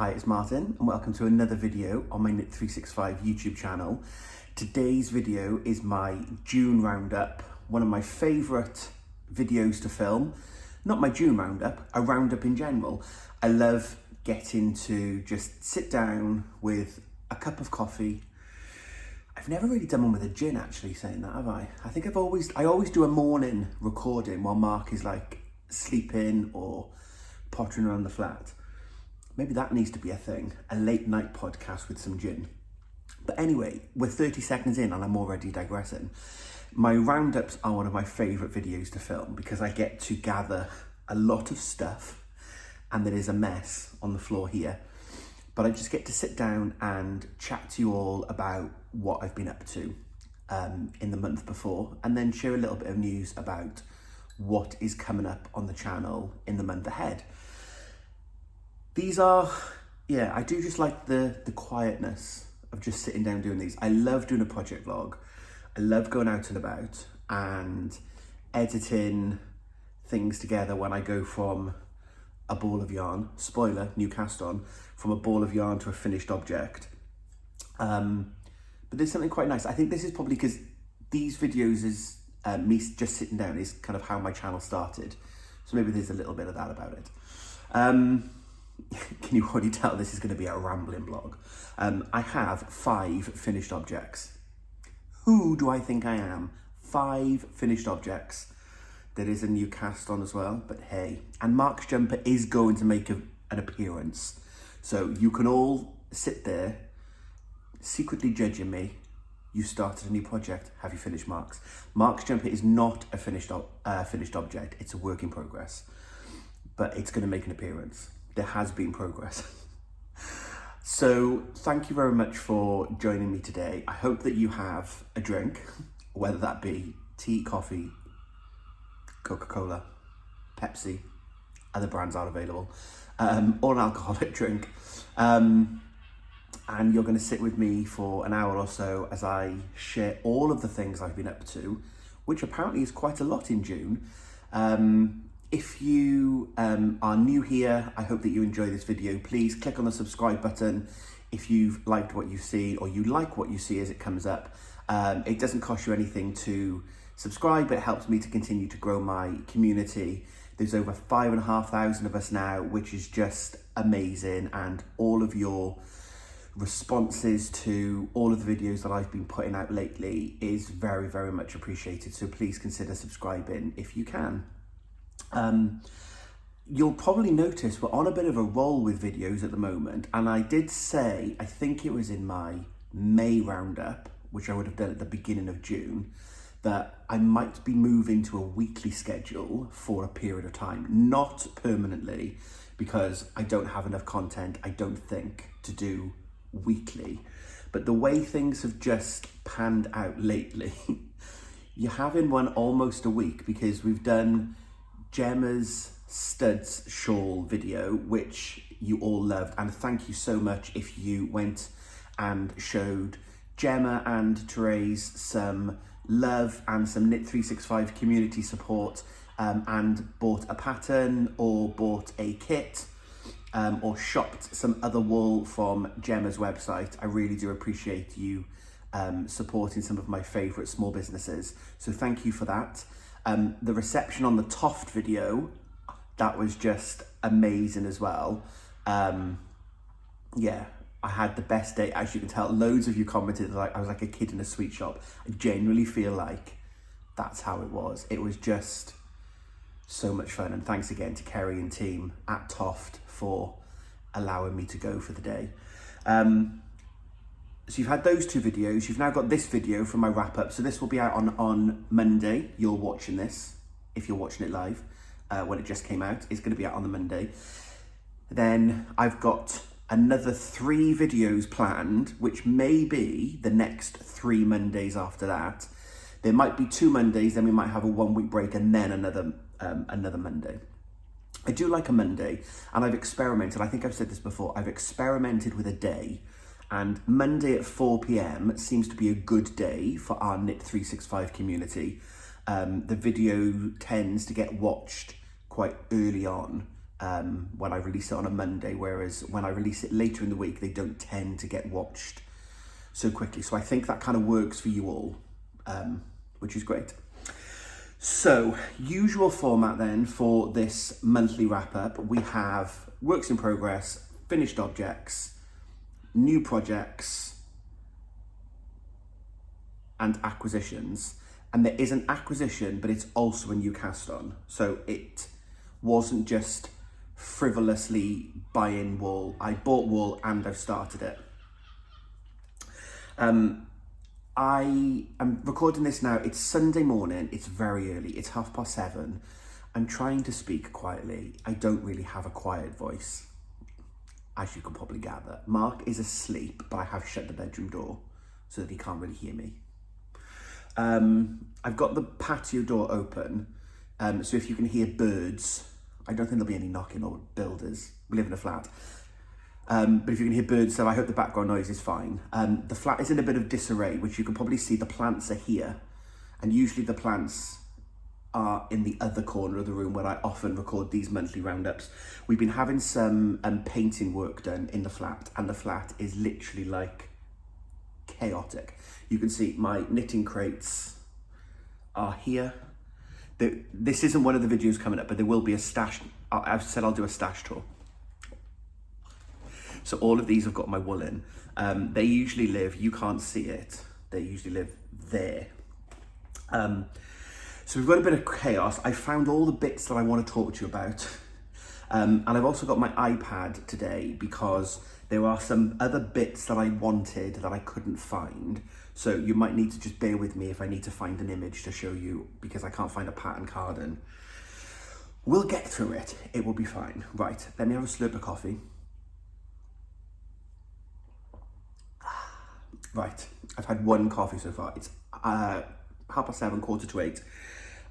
Hi, it's Martin and welcome to another video on my Knit365 YouTube channel. Today's video is my June roundup, one of my favourite videos to film. Not my June roundup, a roundup in general. I love getting to just sit down with a cup of coffee. I've never really done one with a gin actually, saying that, have I? I think I always do a morning recording while Mark is like sleeping or pottering around the flat. Maybe that needs to be a thing, a late night podcast with some gin. But anyway, we're 30 seconds in and I'm already digressing. My roundups are one of my favourite videos to film because I get to gather a lot of stuff and there is a mess on the floor here. But I just get to sit down and chat to you all about what I've been up to in the month before, and then share a little bit of news about what is coming up on the channel in the month ahead. These are, yeah, I do just like the quietness of just sitting down doing these. I love doing a project vlog. I love going out and about and editing things together when I go from a ball of yarn, spoiler, new cast on, from a ball of yarn to a finished object. But there's something quite nice. I think this is probably because these videos is me just sitting down is kind of how my channel started. So maybe there's a little bit of that about it. Can you already tell this is going to be a rambling blog? I have 5 finished objects. Who do I think I am? 5 finished objects. There is a new cast on as well, but hey. And Mark's jumper is going to make an appearance. So you can all sit there, secretly judging me. You started a new project. Have you finished Mark's? Mark's jumper is not a finished object. It's a work in progress, but it's going to make an appearance. There has been progress. So thank you very much for joining me today. I hope that you have a drink, whether that be tea, coffee, Coca-Cola, Pepsi, other brands are available, or an alcoholic drink. And you're going to sit with me for an hour or so as I share all of the things I've been up to, which apparently is quite a lot in June. If you are new here, I hope that you enjoy this video. Please click on the subscribe button if you've liked what you see or you like what you see as it comes up. It doesn't cost you anything to subscribe, but it helps me to continue to grow my community. There's over 5,500 of us now, which is just amazing. And all of your responses to all of the videos that I've been putting out lately is very, very much appreciated. So please consider subscribing if you can. You'll probably notice we're on a bit of a roll with videos at the moment, and I did say, I think it was in my May roundup, which I would have done at the beginning of June, that I might be moving to a weekly schedule for a period of time, not permanently, because I don't have enough content, I don't think, to do weekly. But the way things have just panned out lately, you're having one almost a week, because we've done Gemma's studs shawl video, which you all loved, and thank you so much if you went and showed Gemma and Therese some love and some Knit365 community support, and bought a pattern or bought a kit, or shopped some other wool from Gemma's website. I really do appreciate you supporting some of my favourite small businesses, so thank you for that. The reception on the Toft video, that was just amazing as well. Yeah, I had the best day. As you can tell, loads of you commented like I was like a kid in a sweet shop. I genuinely feel like that's how it was. It was just so much fun. And thanks again to Kerry and team at Toft for allowing me to go for the day. So you've had those 2 videos. You've now got this video from my wrap up. So this will be out on Monday. You're watching this, if you're watching it live, when it just came out. It's going to be out on the Monday. Then I've got another 3 videos planned, which may be the next 3 Mondays after that. There might be 2 Mondays, then we might have a 1-week break, and then another Monday. I do like a Monday, and I've experimented. I think I've said this before. I've experimented with a day. And Monday at 4 PM seems to be a good day for our Knit365 community. The video tends to get watched quite early on when I release it on a Monday, whereas when I release it later in the week, they don't tend to get watched so quickly. So I think that kind of works for you all, which is great. So, usual format then for this monthly wrap up, we have works in progress, finished objects, new projects, and acquisitions. And there is an acquisition, but it's also a new cast on. So it wasn't just frivolously buying wool. I bought wool and I've started it. I am recording this now. It's Sunday morning. It's very early. It's 7:30. I'm trying to speak quietly. I don't really have a quiet voice, as you can probably gather. Mark is asleep, but I have shut the bedroom door so that he can't really hear me. I've got the patio door open, so if you can hear birds, I don't think there'll be any knocking or builders. We live in a flat. But if you can hear birds, so I hope the background noise is fine. The flat is in a bit of disarray, which you can probably see the plants are here. And usually the plants are in the other corner of the room where I often record these monthly roundups. We've been having some painting work done in the flat, and the flat is literally like chaotic. You can see my knitting crates are here. This isn't one of the videos coming up, but there will be a stash. I've said I'll do a stash tour. So all of these have got my wool in. They usually live, you can't see it, they usually live there. So we've got a bit of chaos. I found all the bits that I want to talk to you about. And I've also got my iPad today because there are some other bits that I wanted that I couldn't find. So you might need to just bear with me if I need to find an image to show you because I can't find a pattern carden. We'll get through it. It will be fine. Right, let me have a slurp of coffee. Right, I've had one coffee so far. It's 7:30, 7:45.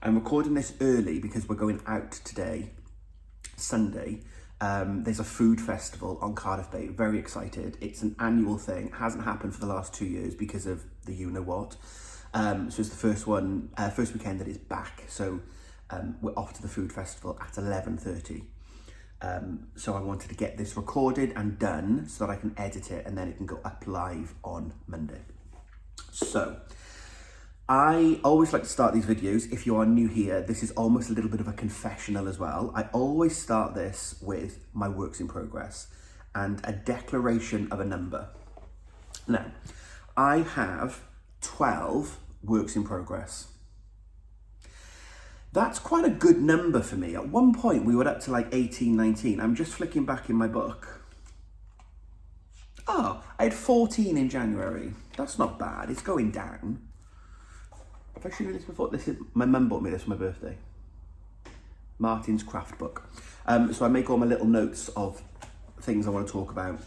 I'm recording this early because we're going out today, Sunday. There's a food festival on Cardiff Bay. Very excited. It's an annual thing. It hasn't happened for the last 2 years because of the you-know-what. So it's the first weekend that it's back. So we're off to the food festival at 11:30. So I wanted to get this recorded and done so that I can edit it and then it can go up live on Monday. So I always like to start these videos, if you are new here, this is almost a little bit of a confessional as well. I always start this with my works in progress and a declaration of a number. Now, I have 12 works in progress. That's quite a good number for me. At one point, we were up to like 18, 19. I'm just flicking back in my book. Oh, I had 14 in January. That's not bad. It's going down. Have I shown you this before? This is, my mum bought me this for my birthday. Martin's craft book. So I make all my little notes of things I want to talk about.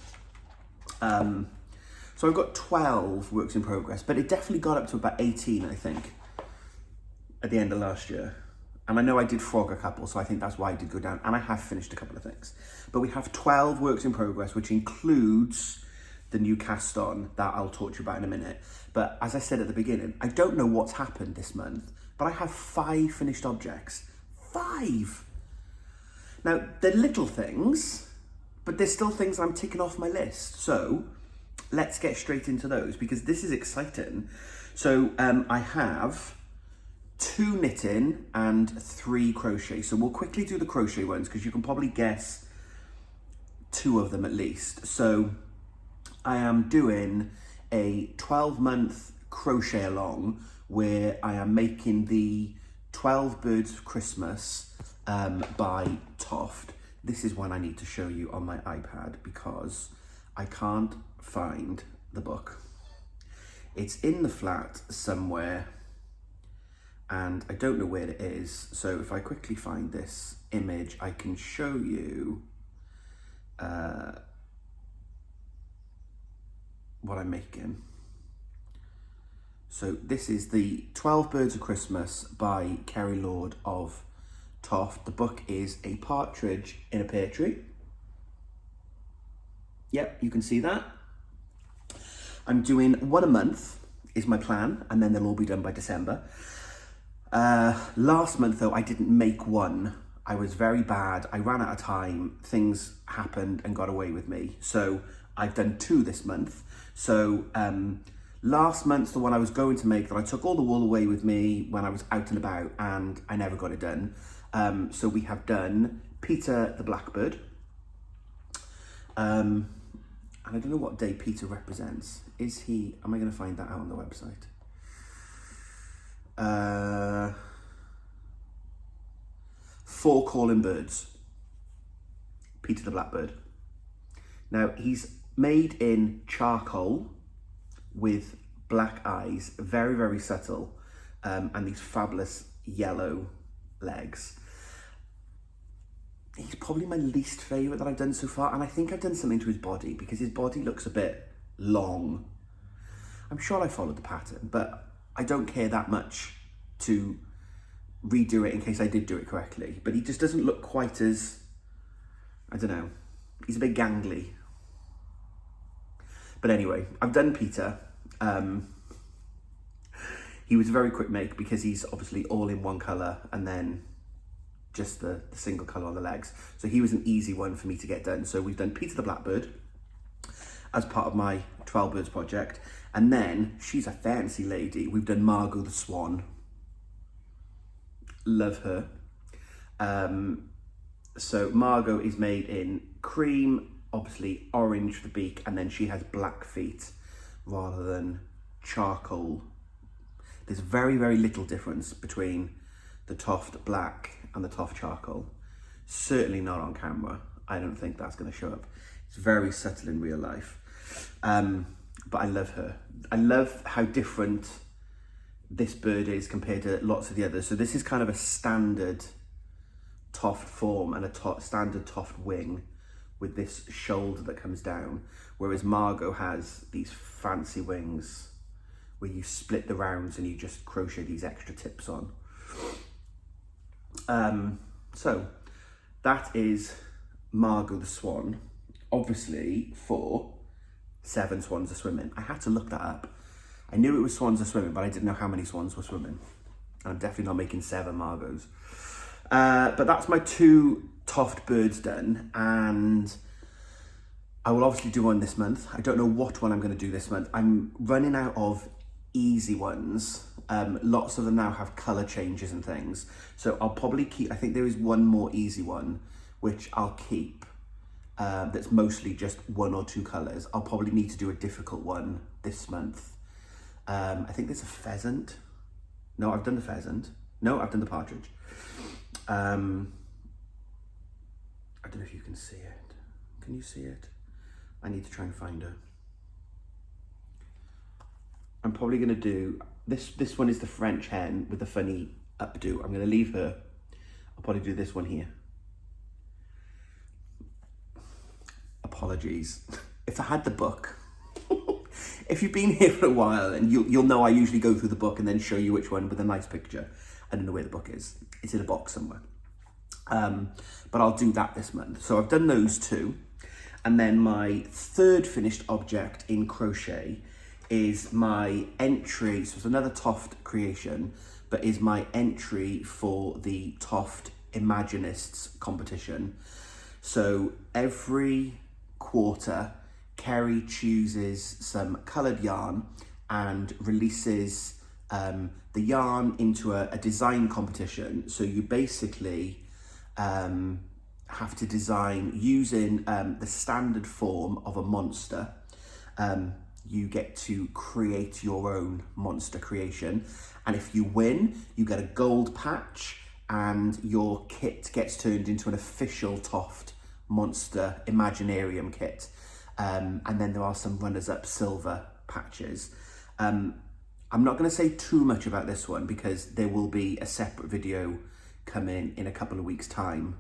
So I've got 12 works in progress, but it definitely got up to about 18, I think, at the end of last year. And I know I did frog a couple, so I think that's why I did go down. And I have finished a couple of things. But we have 12 works in progress, which includes the new cast on that I'll talk to you about in a minute. But as I said at the beginning, I don't know what's happened this month, but I have 5 finished objects. 5! Now, they're little things, but there's still things I'm ticking off my list. So let's get straight into those because this is exciting. So I have 2 knitting and 3 crochet. So we'll quickly do the crochet ones because you can probably guess 2 of them at least. So I am doing a 12-month crochet along where I am making the 12 Birds of Christmas by Toft. This is one I need to show you on my iPad because I can't find the book. It's in the flat somewhere and I don't know where it is. So if I quickly find this image, I can show you what I'm making. So this is the 12 Birds of Christmas by Carolein of Toft. The book is A Partridge in a Pear Tree. Yep, you can see that. I'm doing 1 a month is my plan, and then they'll all be done by December. Last month though, I didn't make one I was very bad. I ran out of time. Things happened and got away with me. So I've done 2 this month. So last month, the one I was going to make, that I took all the wool away with me when I was out and about, and I never got it done. So we have done Peter the Blackbird. And I don't know what day Peter represents. Is he, am I going to find that out on the website? 4 calling birds. Peter the Blackbird. Now, he's made in charcoal with black eyes, very, very subtle, and these fabulous yellow legs. He's probably my least favourite that I've done so far, and I think I've done something to his body because his body looks a bit long. I'm sure I followed the pattern, but I don't care that much to redo it in case I did do it correctly. But he just doesn't look quite as, I don't know, he's a bit gangly. But anyway, I've done Peter. He was a very quick make because he's obviously all in one colour and then just the single colour on the legs. So he was an easy one for me to get done. So we've done Peter the Blackbird as part of my 12 Birds project. And then, she's a fancy lady, we've done Margot the Swan. Love her. So Margot is made in cream, obviously orange for the beak, and then she has black feet rather than charcoal. There's very, very little difference between the Toft black and the Toft charcoal. Certainly not on camera. I don't think that's going to show up. It's very subtle in real life. But I love her. I love how different this bird is compared to lots of the others. So this is kind of a standard Toft form and a standard Toft wing with this shoulder that comes down, whereas Margot has these fancy wings where you split the rounds and you just crochet these extra tips on. So that is Margot the Swan, obviously for 7 swans are swimming. I had to look that up. I knew it was swans are swimming, but I didn't know how many swans were swimming. And I'm definitely not making 7 Margaux. But that's my 2 Toft birds done, and I will obviously do one this month. I don't know what one I'm going to do this month. I'm running out of easy ones. Lots of them now have colour changes and things. So I'll probably keep, I think there is one more easy one, which I'll keep. That's mostly just 1 or 2 colours. I'll probably need to do a difficult one this month. I think there's a pheasant. No, I've done the pheasant. No, I've done the partridge. I don't know if you can see it. Can you see it? I need to try and find her. I'm probably going to do, this one is the French hen with the funny updo. I'm going to leave her. I'll probably do this one here. Apologies. If I had the book, if you've been here for a while, and you'll know I usually go through the book and then show you which one with a nice picture. I don't know where the book is. It's in a box somewhere. But I'll do that this month. So I've done those 2. And then my 3rd finished object in crochet is my entry. So it's another Toft creation, but is my entry for the Toft Imaginists competition. So every quarter, Kerry chooses some coloured yarn and releases the yarn into a design competition. So you basically have to design using the standard form of a monster. You get to create your own monster creation. And if you win, you get a gold patch and your kit gets turned into an official Toft Monster Imaginarium kit. And then there are some runners-up silver patches. I'm not going to say too much about this one because there will be a separate video coming in a couple of weeks' time.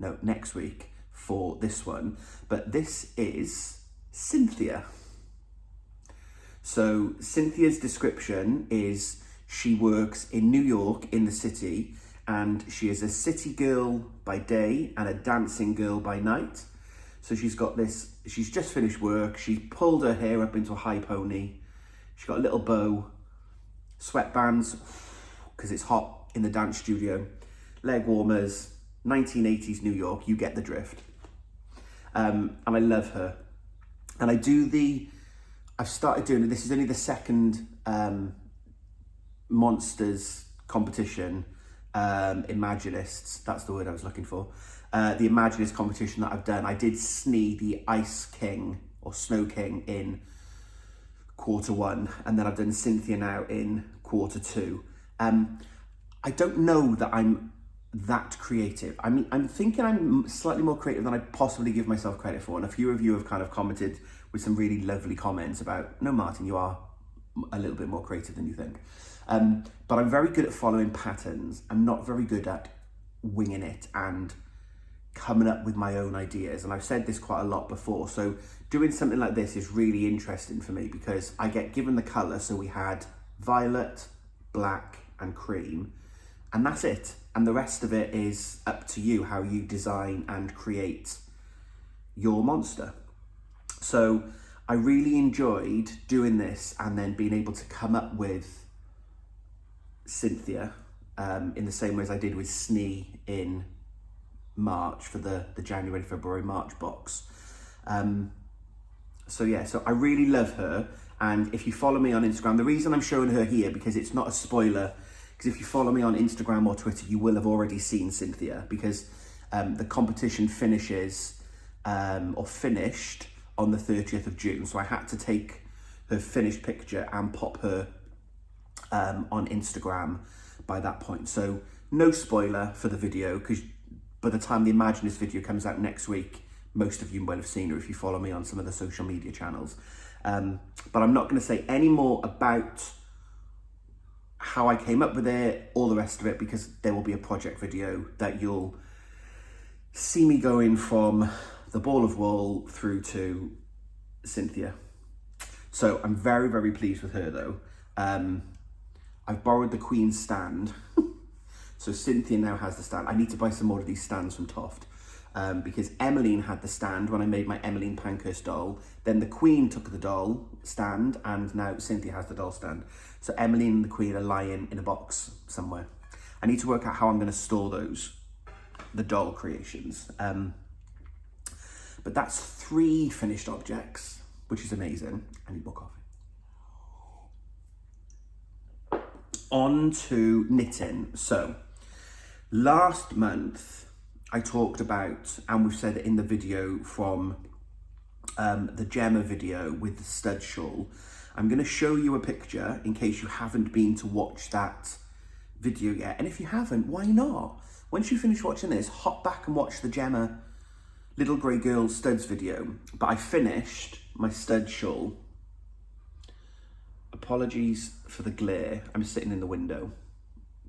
No, next week for this one. But this is Cynthia. So Cynthia's description is she works in New York in the city, and she is a city girl by day and a dancing girl by night. So she's got this, she's just finished work, she's pulled her hair up into a high pony, she's got a little bow, sweatbands, because it's hot in the dance studio, leg warmers, 1980s New York, you get the drift. And I love her. And I've started doing it, this is only the second Monsters competition, Imaginists, that's the word I was looking for. The Imaginist competition that I've done. I did Snee, the Ice King, or Snow King, in Q1, and then I've done Cynthia now in Q2. I don't know that I'm that creative. I mean, I'm thinking I'm slightly more creative than I possibly give myself credit for, and a few of you have kind of commented with some really lovely comments about, no, Martin, you are a little bit more creative than you think. But I'm very good at following patterns. I'm not very good at winging it and coming up with my own ideas. And I've said this quite a lot before. So doing something like this is really interesting for me because I get given the colour. So we had violet, black and cream, and that's it. And the rest of it is up to you, how you design and create your monster. So I really enjoyed doing this and then being able to come up with Cynthia in the same way as I did with Snee in March for the January, February, March box. So yeah, so I really love her. And if you follow me on Instagram, the reason I'm showing her here, because it's not a spoiler, because if you follow me on Instagram or Twitter, you will have already seen Cynthia, because the competition finishes, or finished, on the 30th of June. So I had to take her finished picture and pop her on Instagram by that point. So no spoiler for the video, because by the time the Imaginist video comes out next week, most of you will have seen her if you follow me on some of the social media channels. But I'm not going to say any more about how I came up with it, all the rest of it, because there will be a project video that you'll see me going from the ball of wool through to Cynthia. So I'm very, very pleased with her though. I've borrowed the Queen's stand. So Cynthia now has the stand. I need to buy some more of these stands from Toft. Because Emmeline had the stand when I made my Emmeline Pankhurst doll. Then the Queen took the doll stand, and now Cynthia has the doll stand. So Emmeline and the Queen are lying in a box somewhere. I need to work out how I'm going to store those, the doll creations. But that's 3 finished objects, which is amazing. I need more coffee. On to knitting. So last month I talked about, and we've said it in the video from the Gemma video with the stud shawl. I'm going to show you a picture in case you haven't been to watch that video yet. And if you haven't, why not? Once you finish watching this, hop back and watch the Gemma Little Grey Girl studs video. But I finished my stud shawl. Apologies for the glare. I'm sitting in the window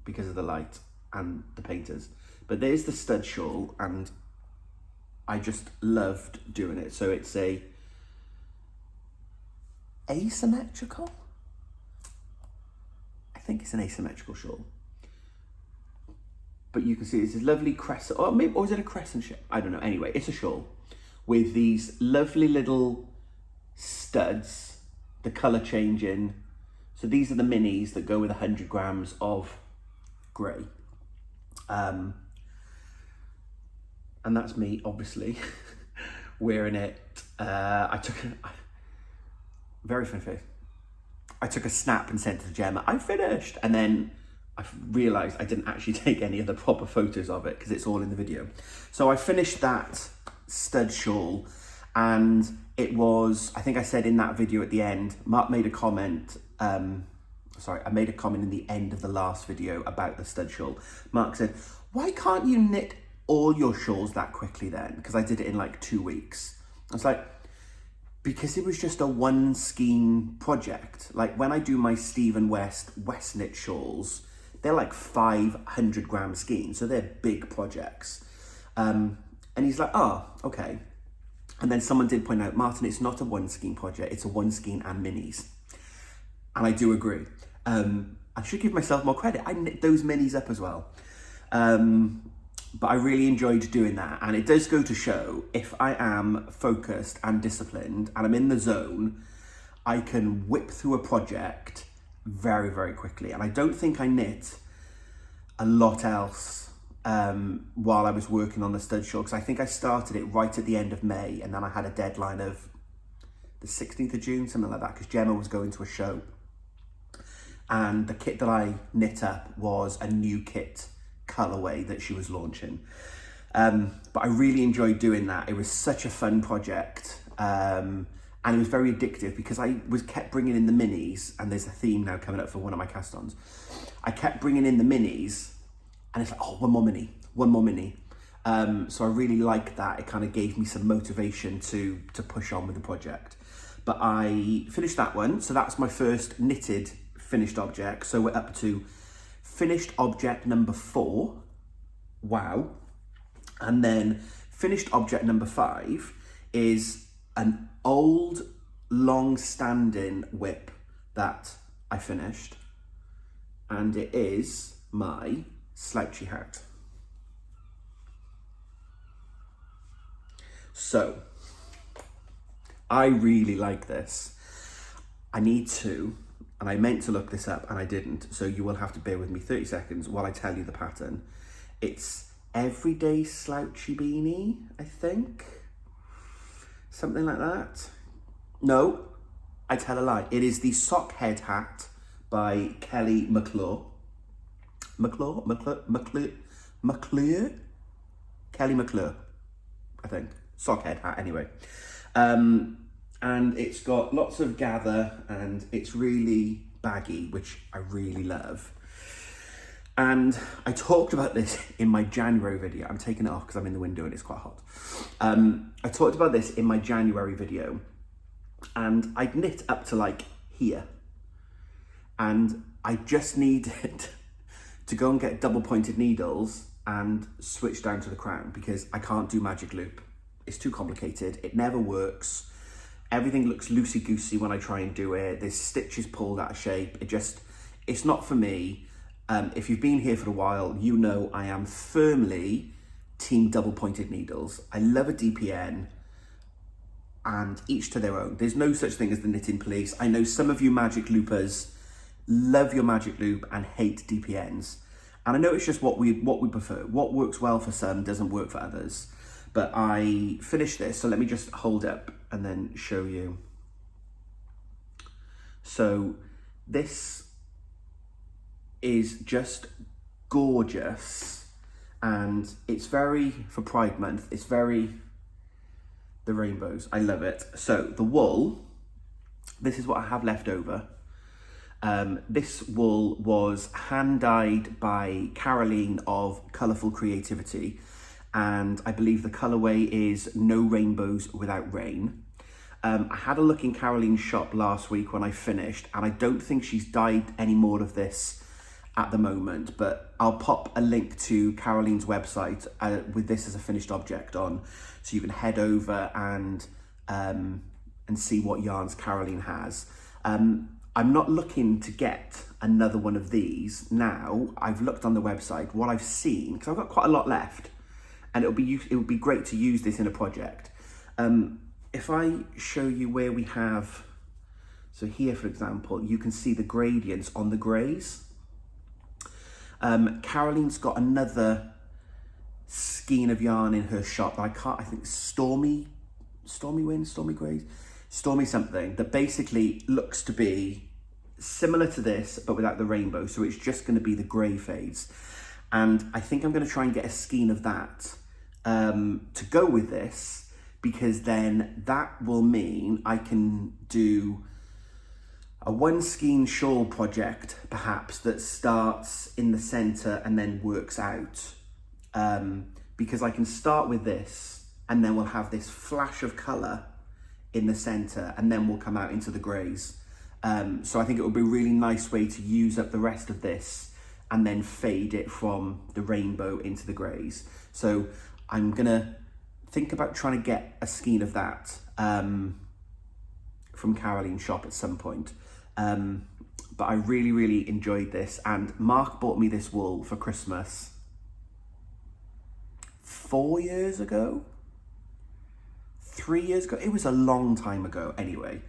because of the light and the painters. But there's the stud shawl, and I just loved doing it. So it's a asymmetrical? I think it's an asymmetrical shawl. But you can see it's this lovely crescent, or is it a crescent shape? I don't know. Anyway, it's a shawl with these lovely little studs, the colour changing. So these are the minis that go with 100 grams of grey. And that's me, obviously, wearing it. Very funny face. I took a snap and sent it to Gemma, I finished. And then I realised I didn't actually take any of the proper photos of it because it's all in the video. So I finished that stud shawl, and it was, I think I said in that video at the end, Mark made a comment, I made a comment in the end of the last video about the stud shawl. Mark said, why can't you knit all your shawls that quickly then? Because I did it in like 2 weeks. I was like, because it was just a one skein project. Like when I do my Stephen West knit shawls, they're like 500 gram skein, so they're big projects. And he's like, oh, okay. And then someone did point out, Martin, it's not a one skein project, it's a one skein and minis. And I do agree. I should give myself more credit. I knit those minis up as well. But I really enjoyed doing that. And it does go to show, if I am focused and disciplined and I'm in the zone, I can whip through a project very, very quickly. And I don't think I knit a lot else while I was working on the stud shawl, because I think I started it right at the end of May, and then I had a deadline of the 16th of June, something like that, because Gemma was going to a show. And the kit that I knit up was a new kit colourway that she was launching. But I really enjoyed doing that. It was such a fun project. And it was very addictive because I kept bringing in the minis, and there's a theme now coming up for one of my cast-ons. I kept bringing in the minis, and it's like, oh, one more mini. So I really liked that. It kind of gave me some motivation to push on with the project. But I finished that one. So that's my first knitted finished object. So we're up to finished object number 4. Wow. And then finished object number 5 is an old, long-standing whip that I finished. And it is my slouchy hat. So, I really like this. I need to, and I meant to look this up and I didn't, so you will have to bear with me 30 seconds while I tell you the pattern. It's Everyday Slouchy Beanie, I think. Something like that. No, I tell a lie. It is the Sock Head Hat by Kelly McClure. Kelly McClure, I think. Sock Head Hat, anyway. And it's got lots of gather, and it's really baggy, which I really love. And I talked about this in my January video. I'm taking it off because I'm in the window and it's quite hot. I talked about this in my January video, and I'd knit up to like here. And I just needed to go and get double pointed needles and switch down to the crown because I can't do magic loop. It's too complicated. It never works. Everything looks loosey-goosey when I try and do it. There's stitches pulled out of shape. It's not for me. If you've been here for a while, you know I am firmly team double pointed needles. I love a DPN, and each to their own. There's no such thing as the knitting police. I know some of you magic loopers love your magic loop and hate DPNs. And I know it's just what we prefer. What works well for some doesn't work for others. But I finished this, so let me just hold up and then show you. So this is just gorgeous, and it's very, for Pride Month, it's very, the rainbows, I love it. So the wool, this is what I have left over. This wool was hand dyed by Carolein of Colourful Creativity, and I believe the colourway is No Rainbows Without Rain. I had a look in Carolein's shop last week when I finished, and I don't think she's dyed any more of this at the moment, but I'll pop a link to Carolein's website with this as a finished object on, so you can head over and see what yarns Carolein has. I'm not looking to get another one of these now. I've looked on the website, what I've seen, because I've got quite a lot left, and it would be great to use this in a project. If I show you where we have, so here for example, you can see the gradients on the greys. Carolein's got another skein of yarn in her shop that I think Stormy Wind, Stormy Greys, Stormy something, that basically looks to be similar to this but without the rainbow, so it's just going to be the grey fades. And I think I'm going to try and get a skein of that to go with this, because then that will mean I can do a one skein shawl project perhaps that starts in the center and then works out, because I can start with this and then we'll have this flash of color in the center and then we'll come out into the grays. So I think it would be a really nice way to use up the rest of this and then fade it from the rainbow into the grays. So I'm gonna think about trying to get a skein of that from Carolein's shop at some point. But I really, really enjoyed this, and Mark bought me this wool for Christmas 4 years ago, 3 years ago. It was a long time ago anyway.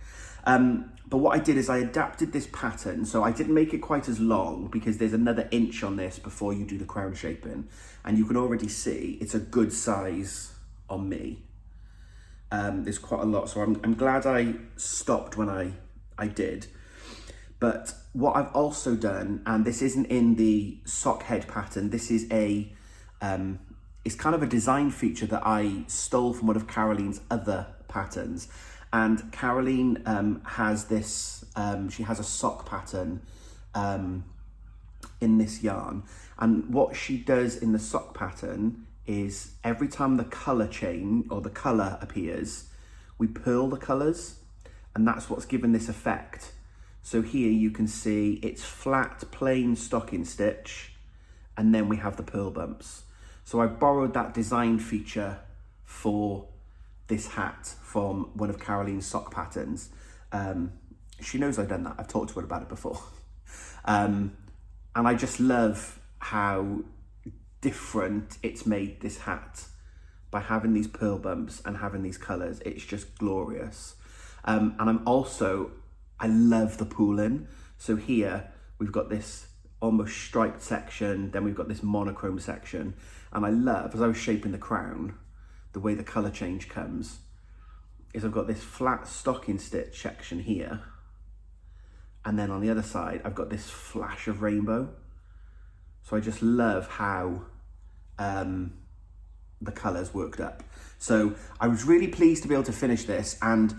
But what I did is I adapted this pattern. So I didn't make it quite as long because there's another inch on this before you do the crown shaping. And you can already see it's a good size on me. There's quite a lot. So I'm glad I stopped when I did. But what I've also done, and this isn't in the sock head pattern, this is it's kind of a design feature that I stole from one of Carolein's other patterns. And Carolein has this, she has a sock pattern in this yarn. And what she does in the sock pattern is every time the colour chain or the colour appears, we purl the colours, and that's what's given this effect. So here you can see it's flat, plain stocking stitch, and then we have the purl bumps. So I borrowed that design feature for this hat from one of Carolein's sock patterns. She knows I've done that. I've talked to her about it before. And I just love how different it's made this hat by having these purl bumps and having these colours. It's just glorious. And I love the pooling. So here we've got this almost striped section, then we've got this monochrome section. And I love, as I was shaping the crown, the way the colour change comes is I've got this flat stocking stitch section here. And then on the other side, I've got this flash of rainbow. So I just love how the colours worked up. So I was really pleased to be able to finish this. And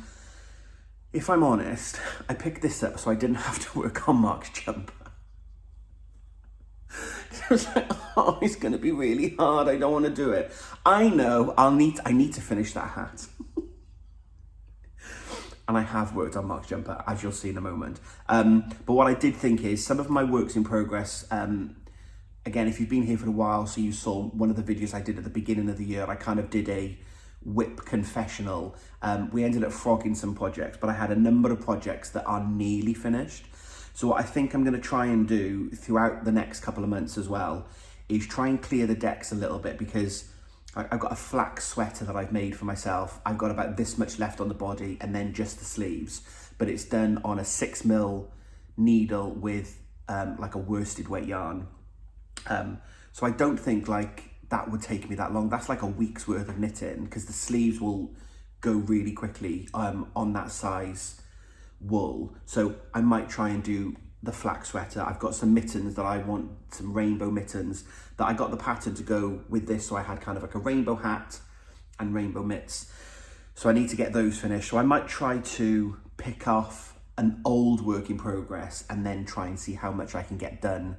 if I'm honest, I picked this up so I didn't have to work on Mark's jumper. So I was like, oh, it's going to be really hard. I don't want to do it. I know I need to finish that hat. And I have worked on Mark's jumper, as you'll see in a moment. But what I did think is some of my works in progress, again, if you've been here for a while, so you saw one of the videos I did at the beginning of the year, I kind of did a whip confessional. We ended up frogging some projects, but I had a number of projects that are nearly finished. So what I think I'm going to try and do throughout the next couple of months as well is try and clear the decks a little bit, because I've got a flax sweater that I've made for myself. I've got about this much left on the body and then just the sleeves, but it's done on a 6mm needle with like a worsted weight yarn. So I don't think like that would take me that long. That's like a week's worth of knitting, because the sleeves will go really quickly on that size wool. So I might try and do the flax sweater. I've got some mittens that I want, some rainbow mittens that I got the pattern to go with this. So I had kind of like a rainbow hat and rainbow mitts. So I need to get those finished. So I might try to pick off an old work in progress and then try and see how much I can get done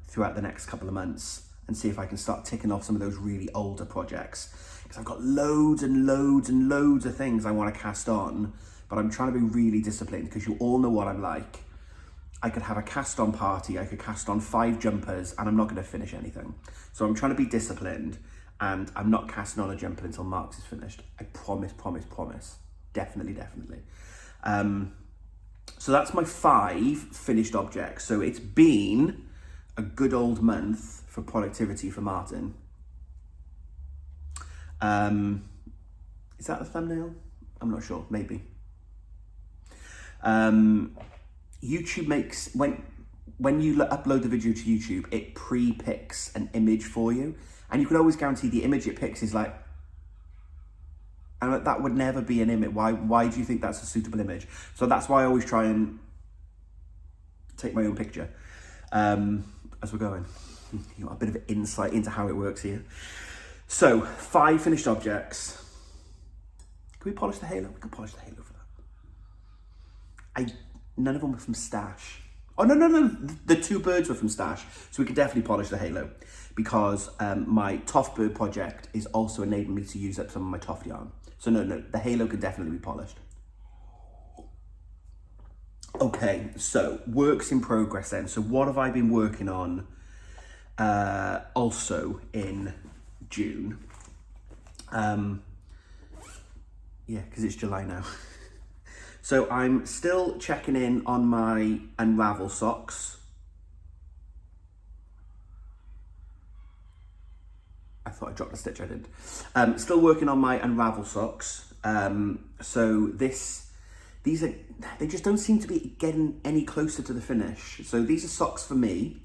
throughout the next couple of months, and see if I can start ticking off some of those really older projects. Because I've got loads and loads and loads of things I want to cast on, but I'm trying to be really disciplined, because you all know what I'm like. I could have a cast on party, I could cast on 5 jumpers, and I'm not going to finish anything. So I'm trying to be disciplined, and I'm not casting on a jumper until Mark's is finished. I promise, promise, promise. Definitely, definitely. So that's my 5 finished objects. So it's been a good old month for productivity for Martin. Is that the thumbnail? I'm not sure, maybe. YouTube makes, when you upload the video to YouTube, it pre-picks an image for you, and you can always guarantee the image it picks is like, and that would never be an image. Why do you think that's a suitable image? So that's why I always try and take my own picture as we're going. You know, a bit of insight into how it works here. So 5 finished objects. Can we polish the halo? We could polish the halo for that. None of them were from Stash. Oh, no. The 2 birds were from Stash. So we could definitely polish the halo, because my Toft bird project is also enabling me to use up some of my Toft yarn. So no, the halo could definitely be polished. Okay, so works in progress then. So what have I been working on also in June? Yeah, because it's July now. So I'm still checking in on my Unravel socks. I thought I dropped a stitch, I didn't. Still working on my Unravel socks. So this they just don't seem to be getting any closer to the finish. So these are socks for me.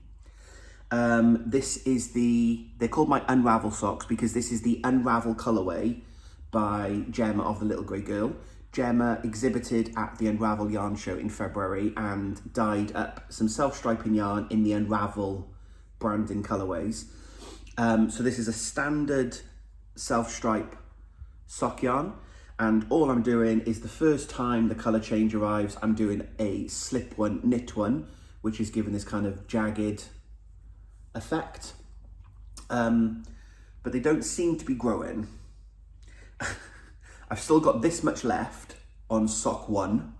This is they're called my Unravel socks because this is the Unravel colorway by Gemma of the Little Grey Girl. Gemma exhibited at the Unravel yarn show in February and dyed up some self-striping yarn in the Unravel branding colorways. So this is a standard self-stripe sock yarn, and all I'm doing is the first time the color change arrives, I'm doing a slip one, knit one, which is giving this kind of jagged effect. But they don't seem to be growing. I've still got this much left on sock 1,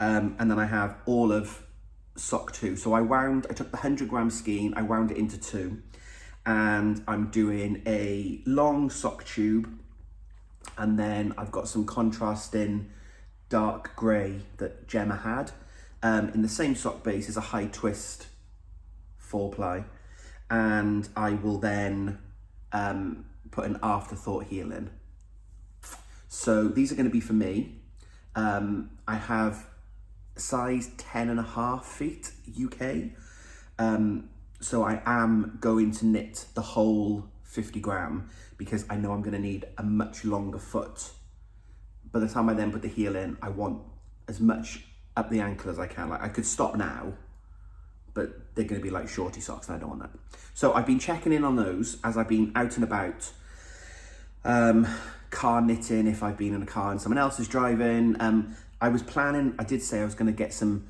and then I have all of sock 2. So I took the 100 gram skein, I wound it into 2, and I'm doing a long sock tube, and then I've got some contrasting dark grey that Gemma had. In the same sock base is a high twist 4-ply, and I will then put an afterthought heel in. So these are going to be for me. I have size 10.5 feet UK. So I am going to knit the whole 50 gram because I know I'm going to need a much longer foot. By the time I then put the heel in, I want as much up the ankle as I can. Like I could stop now, but they're going to be like shorty socks and I don't want that. So I've been checking in on those as I've been out and about. Car knitting if I've been in a car and someone else is driving. I did say I was going to get some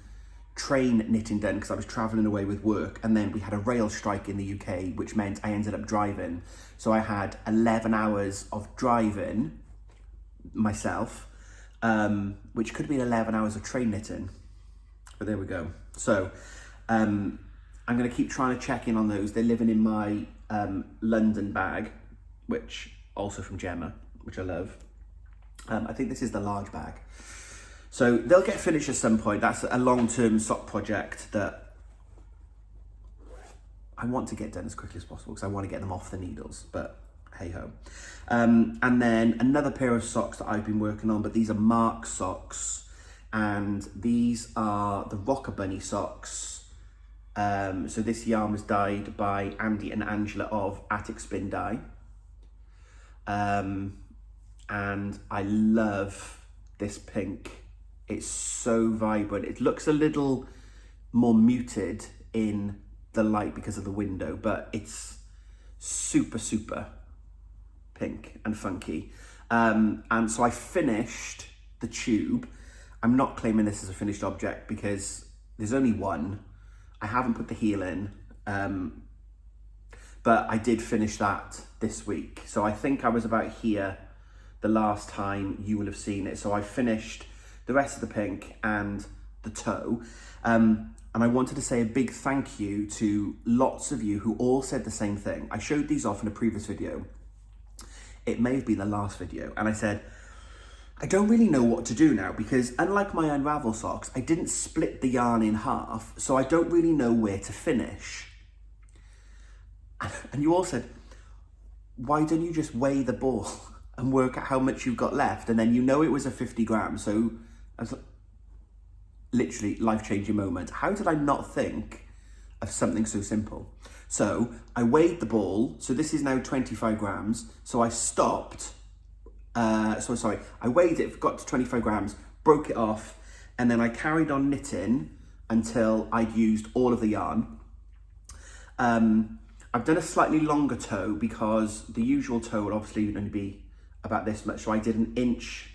train knitting done because I was travelling away with work, and then we had a rail strike in the UK, which meant I ended up driving. So I had 11 hours of driving myself, which could have been 11 hours of train knitting, but there we go. So I'm going to keep trying to check in on those. They're living in my London bag, which also from Gemma, which I love. I think this is the large bag. So they'll get finished at some point. That's a long-term sock project that I want to get done as quickly as possible because I want to get them off the needles, but hey-ho. And then another pair of socks that I've been working on, but these are Mark socks, and these are the Rocker Bunny socks. So this yarn was dyed by Andy and Angela of Attic Spin Dye. And I love this pink. It's so vibrant. It looks a little more muted in the light because of the window, but it's super, super pink and funky. And so I finished the tube. I'm not claiming this as a finished object because there's only one. I haven't put the heel in, but I did finish that this week. So I think I was about here the last time you will have seen it. So I finished the rest of the pink and the toe. And I wanted to say a big thank you to lots of you who all said the same thing. I showed these off in a previous video. It may have been the last video. And I said, I don't really know what to do now because unlike my Unravel socks, I didn't split the yarn in half. So I don't really know where to finish. And you all said, why don't you just weigh the ball and work out how much you've got left? And then you know it was a 50 gram. So I was like, literally life-changing moment. How did I not think of something so simple? So I weighed the ball. So this is now 25 grams. So I stopped. I weighed it, got to 25 grams, broke it off. And then I carried on knitting until I'd used all of the yarn. I've done a slightly longer toe because the usual toe would obviously only be about this much. So I did an inch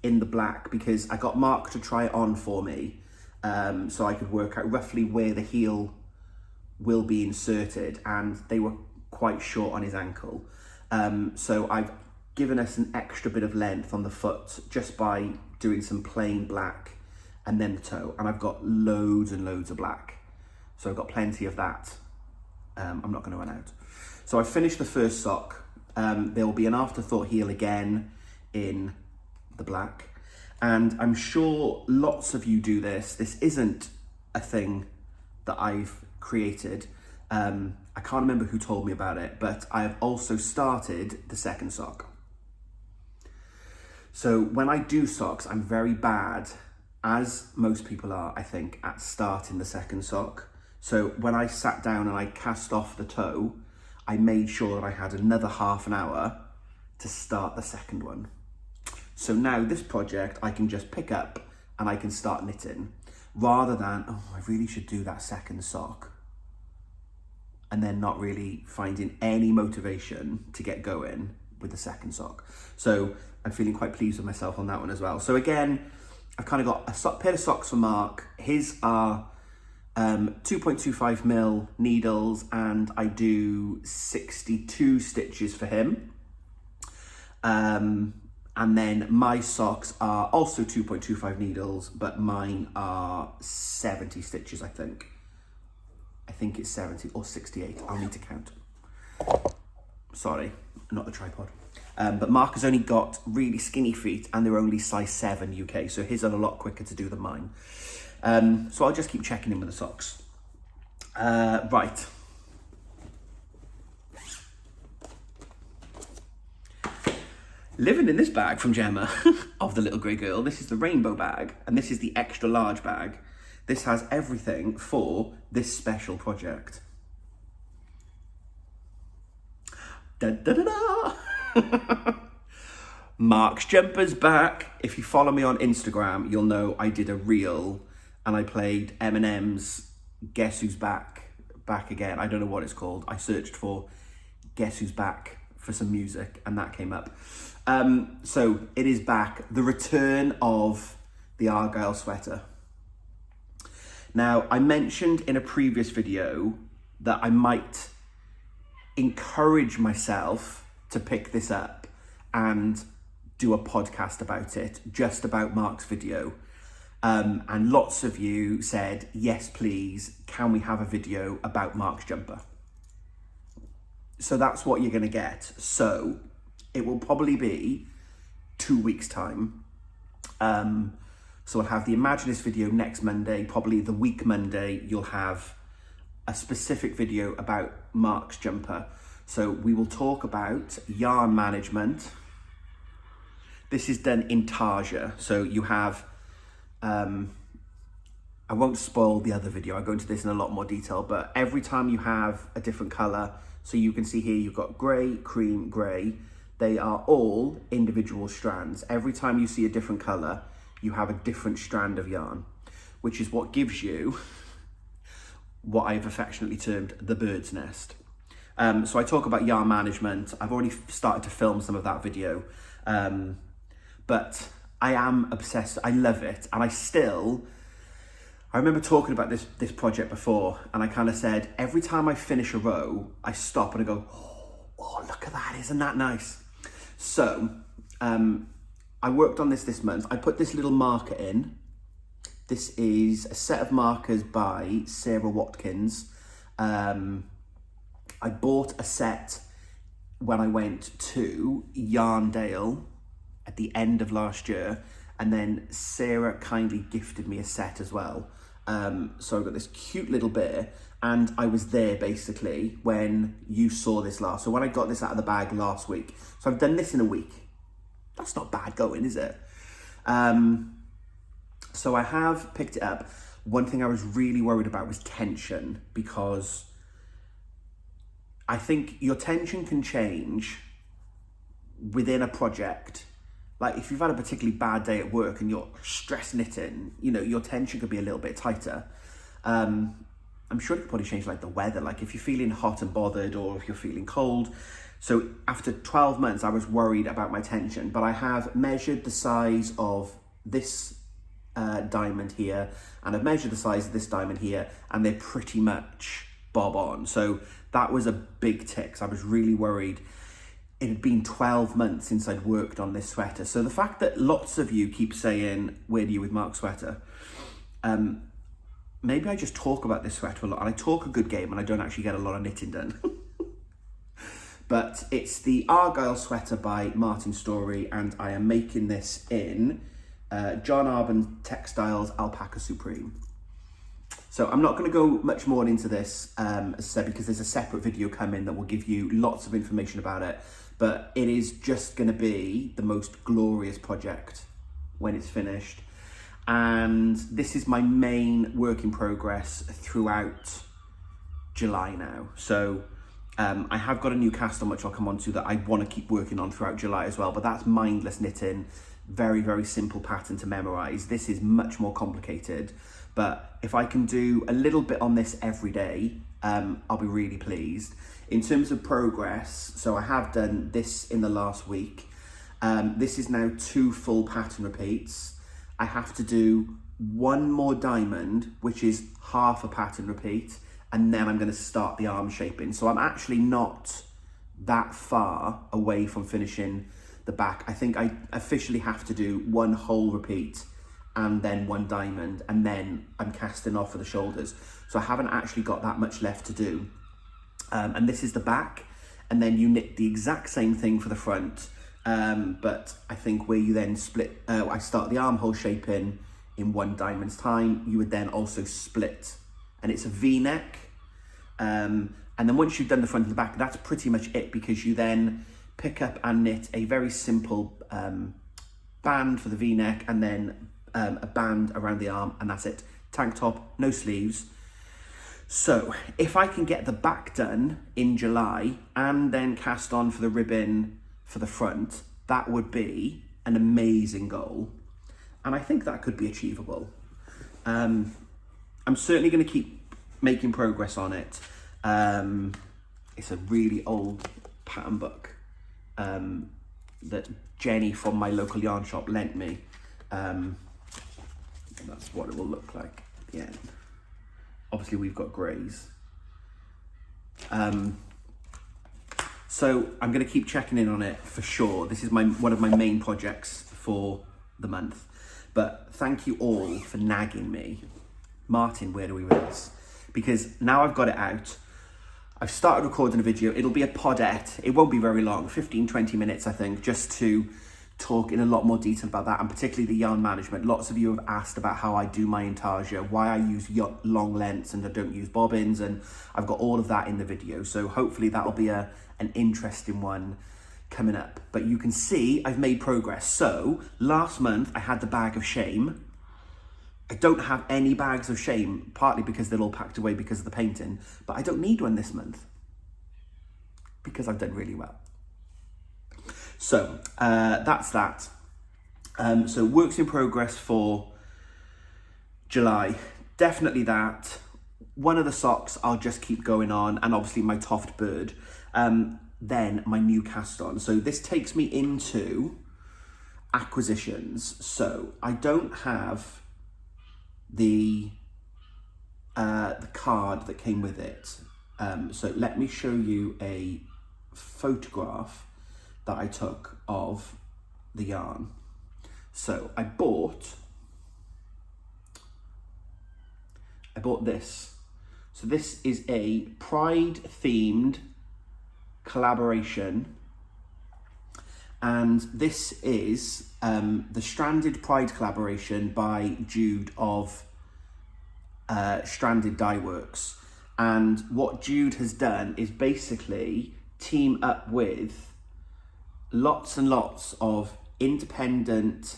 in the black because I got Mark to try it on for me, so I could work out roughly where the heel will be inserted, and they were quite short on his ankle. So I've given us an extra bit of length on the foot just by doing some plain black and then the toe, and I've got loads and loads of black. So I've got plenty of that. I'm not going to run out. So I finished the first sock. There will be an afterthought heel again in the black, and I'm sure lots of you do this. This isn't a thing that I've created. I can't remember who told me about it, but I have also started the second sock. So when I do socks, I'm very bad, as most people are, I think, at starting the second sock. So when I sat down and I cast off the toe, I made sure that I had another half an hour to start the second one. So now this project, I can just pick up and I can start knitting, rather than, oh, I really should do that second sock, and then not really finding any motivation to get going with the second sock. So I'm feeling quite pleased with myself on that one as well. So again, I've kind of got a pair of socks for Mark. His are 2.25 mil needles, and I do 62 stitches for him. And then my socks are also 2.25 needles, but mine are 70 stitches, I think. I think it's 70 or 68. I'll need to count. Sorry, not the tripod. But Mark has only got really skinny feet, and they're only size 7 UK, so his are a lot quicker to do than mine. So I'll just keep checking in with the socks. Right. Living in this bag from Gemma of the Little Grey Girl. This is the rainbow bag, and this is the extra large bag. This has everything for this special project. Da, da, da, da. Mark's jumper's back. If you follow me on Instagram, you'll know I did a reel and I played Eminem's Guess Who's Back again. I don't know what it's called. I searched for Guess Who's Back for some music and that came up. So it is back. The return of the Argyle sweater. Now, I mentioned in a previous video that I might encourage myself to pick this up and do a podcast about it, just about Mark's video. And lots of you said, yes, please, can we have a video about Mark's jumper? So that's what you're going to get. So it will probably be 2 weeks' time. So I'll have the Imagine This video next Monday, probably the week Monday, you'll have a specific video about Mark's jumper. So we will talk about yarn management. This is done in tarsia. So you have, I won't spoil the other video, I'll go into this in a lot more detail, but every time you have a different color, so you can see here, you've got gray, cream, gray. They are all individual strands. Every time you see a different color, you have a different strand of yarn, which is what gives you what I've affectionately termed the bird's nest. So I talk about yarn management. I've already started to film some of that video, but I am obsessed. I love it. And I remember talking about this project before, and I kind of said, every time I finish a row, I stop and I go, oh, look at that, isn't that nice? So I worked on this month. I put this little marker in. This is a set of markers by Sarah Watkins. I bought a set when I went to Yarndale at the end of last year, and then Sarah kindly gifted me a set as well. So I've got this cute little bit, and I was there basically when you saw this last. So when I got this out of the bag last week. So I've done this in a week. That's not bad going, is it? So I have picked it up. One thing I was really worried about was tension, because I think your tension can change within a project. Like if you've had a particularly bad day at work and you're stress knitting, you know, your tension could be a little bit tighter. I'm sure it could probably change like the weather, like if you're feeling hot and bothered or if you're feeling cold. So after 12 months, I was worried about my tension, but I have measured the size of this diamond here, and I've measured the size of this diamond here, and they're pretty much bob on. So that was a big tick. So I was really worried. It had been 12 months since I'd worked on this sweater. So the fact that lots of you keep saying, where do you with Mark's sweater? Maybe I just talk about this sweater a lot, and I talk a good game and I don't actually get a lot of knitting done. But it's the Argyle sweater by Martin Story, and I am making this in John Arbon Textiles Alpaca Supreme. So I'm not going to go much more into this, as I said, because there's a separate video coming that will give you lots of information about it. but it is just going to be the most glorious project when it's finished. And this is my main work in progress throughout July now. So I have got a new cast on which I'll come on to that I want to keep working on throughout July as well, but that's mindless knitting, very, very simple pattern to memorize. This is much more complicated, but if I can do a little bit on this every day, I'll be really pleased. In terms of progress, so I have done this in the last week. This is now 2 full pattern repeats. I have to do 1 more diamond, which is half a pattern repeat, and then I'm going to start the arm shaping. So I'm actually not that far away from finishing the back. I think I officially have to do 1 whole repeat and then 1 diamond, and then I'm casting off for the shoulders. So I haven't actually got that much left to do. And this is the back, and then you knit the exact same thing for the front. But I think where you then split, I start the armhole shaping in 1 diamond's time, you would then also split, and it's a V-neck. And then once you've done the front and the back, that's pretty much it, because you then pick up and knit a very simple band for the V-neck, and then a band around the arm, and that's it. Tank top, no sleeves. So if I can get the back done in July and then cast on for the ribbon for the front, that would be an amazing goal. And I think that could be achievable. I'm certainly going to keep making progress on it. It's a really old pattern book that Jenny from my local yarn shop lent me. That's what it will look like at the end. Obviously we've got greys. So I'm going to keep checking in on it for sure. This is one of my main projects for the month. But thank you all for nagging me. Martin, where do we with this? Because now I've got it out. I've started recording a video. It'll be a podette. It won't be very long, 15, 20 minutes, I think, just to talk in a lot more detail about that, and particularly the yarn management. Lots of you have asked about how I do my intarsia, why I use long lengths and I don't use bobbins, and I've got all of that in the video. So hopefully that'll be an interesting one coming up. But you can see I've made progress. So last month I had the bag of shame. I don't have any bags of shame, partly because they're all packed away because of the painting, but I don't need one this month because I've done really well. So that's that. So works in progress for July, definitely that. One of the socks I'll just keep going on, and obviously my Toft bird. Then my new cast on. So this takes me into acquisitions. So I don't have the card that came with it. So let me show you a photograph that I took of the yarn. So I bought this. So this is a Pride themed collaboration, and this is the Stranded Pride collaboration by Jude of Stranded Dye Works. And what Jude has done is basically team up with lots and lots of independent